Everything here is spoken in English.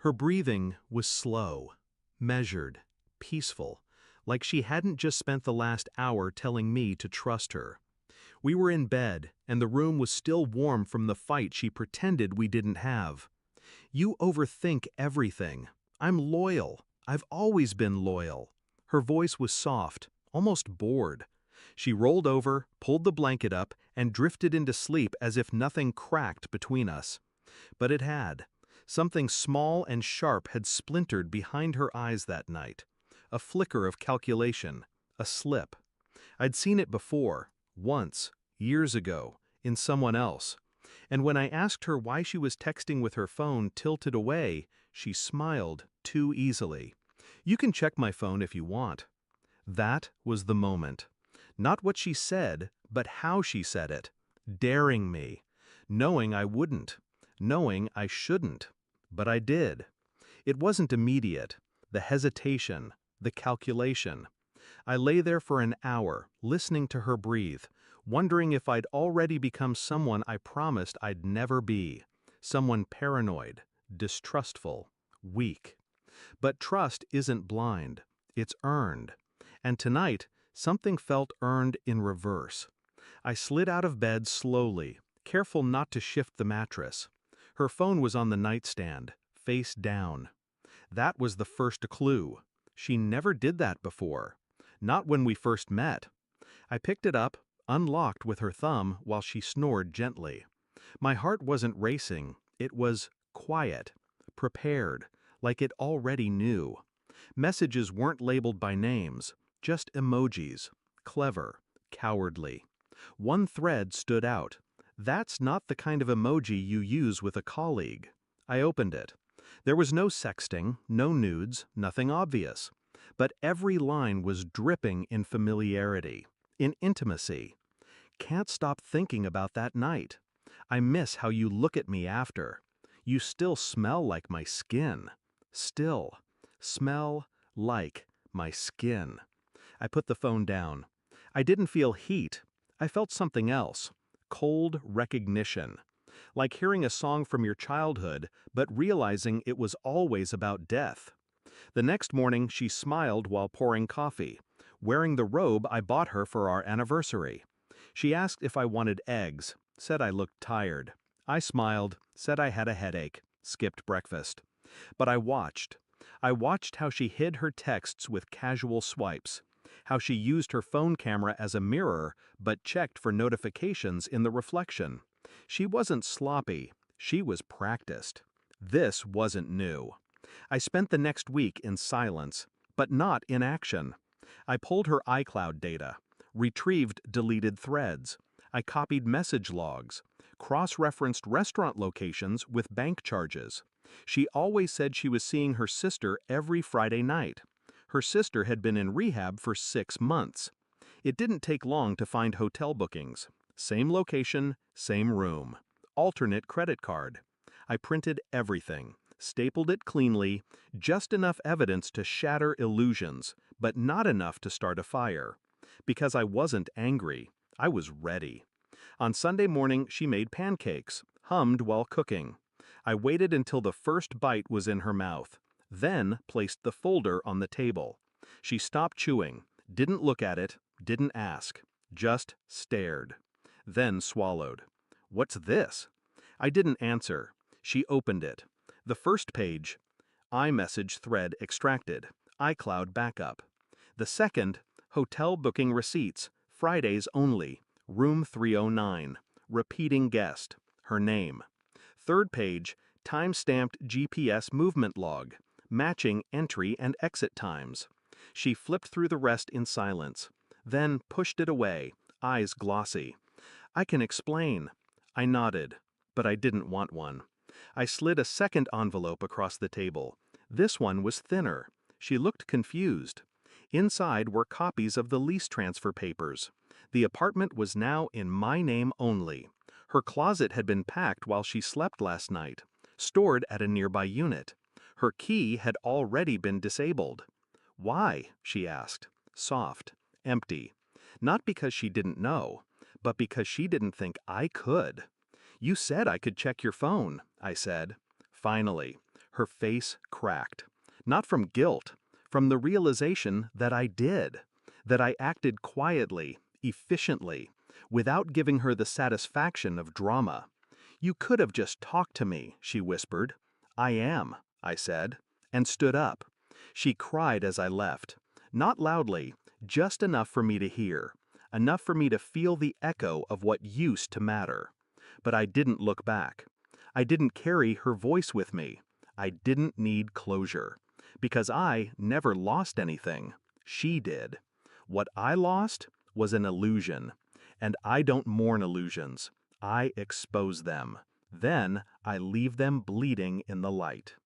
Her breathing was slow, measured, peaceful, like she hadn't just spent the last hour telling me to trust her. We were in bed, and the room was still warm from the fight she pretended we didn't have. "You overthink everything. I'm loyal. I've always been loyal." Her voice was soft, almost bored. She rolled over, pulled the blanket up, and drifted into sleep as if nothing cracked between us. But it had. Something small and sharp had splintered behind her eyes that night. A flicker of calculation, a slip. I'd seen it before, once, years ago, in someone else. And when I asked her why she was texting with her phone tilted away, she smiled too easily. "You can check my phone if you want." That was the moment. Not what she said, but how she said it. Daring me. Knowing I wouldn't. Knowing I shouldn't. But I did. It wasn't immediate. The hesitation. The calculation. I lay there for an hour, listening to her breathe, wondering if I'd already become someone I promised I'd never be. Someone paranoid, distrustful, weak. But trust isn't blind. It's earned. And tonight, something felt earned in reverse. I slid out of bed slowly, careful not to shift the mattress. Her phone was on the nightstand, face down. That was the first clue. She never did that before. Not when we first met. I picked it up, unlocked with her thumb while she snored gently. My heart wasn't racing, it was quiet, prepared, like it already knew. Messages weren't labeled by names, just emojis, clever, cowardly. One thread stood out. That's not the kind of emoji you use with a colleague. I opened it. There was no sexting, no nudes, nothing obvious. But every line was dripping in familiarity, in intimacy. "Can't stop thinking about that night. I miss how you look at me after. You still smell like my skin. Still. Smell like my skin." I put the phone down. I didn't feel heat. I felt something else. Cold recognition. Like hearing a song from your childhood, but realizing it was always about death. The next morning she smiled while pouring coffee, wearing the robe I bought her for our anniversary. She asked if I wanted eggs, said I looked tired. I smiled, said I had a headache, skipped breakfast. But I watched. I watched how she hid her texts with casual swipes, how she used her phone camera as a mirror but checked for notifications in the reflection. She wasn't sloppy, she was practiced. This wasn't new. I spent the next week in silence, but not in action. I pulled her iCloud data, retrieved deleted threads. I copied message logs, cross-referenced restaurant locations with bank charges. She always said she was seeing her sister every Friday night. Her sister had been in rehab for 6 months. It didn't take long to find hotel bookings. Same location, same room. Alternate credit card. I printed everything, stapled it cleanly, just enough evidence to shatter illusions, but not enough to start a fire. Because I wasn't angry, I was ready. On Sunday morning, she made pancakes, hummed while cooking. I waited until the first bite was in her mouth, then placed the folder on the table. She stopped chewing, didn't look at it, didn't ask, just stared. Then swallowed. "What's this?" I didn't answer. She opened it. The first page, iMessage thread extracted, iCloud backup. The second, hotel booking receipts, Fridays only, room 309, repeating guest, her name. Third page, time-stamped GPS movement log, matching entry and exit times. She flipped through the rest in silence, then pushed it away, eyes glossy. "I can explain." I nodded, but I didn't want one. I slid a second envelope across the table. This one was thinner. She looked confused. Inside were copies of the lease transfer papers. The apartment was now in my name only. Her closet had been packed while she slept last night, stored at a nearby unit. Her key had already been disabled. "Why?" she asked, soft, empty. Not because she didn't know, but because she didn't think I could. "You said I could check your phone," I said. Finally, Her face cracked. Not from guilt, from the realization that I did. That I acted quietly, efficiently, without giving her the satisfaction of drama. "You could have just talked to me," she whispered. "I am," I said, and stood up. She cried as I left. Not loudly, just enough for me to hear. Enough for me to feel the echo of what used to matter. But I didn't look back. I didn't carry her voice with me. I didn't need closure. Because I never lost anything. She did. What I lost was an illusion. And I don't mourn illusions. I expose them. Then I leave them bleeding in the light.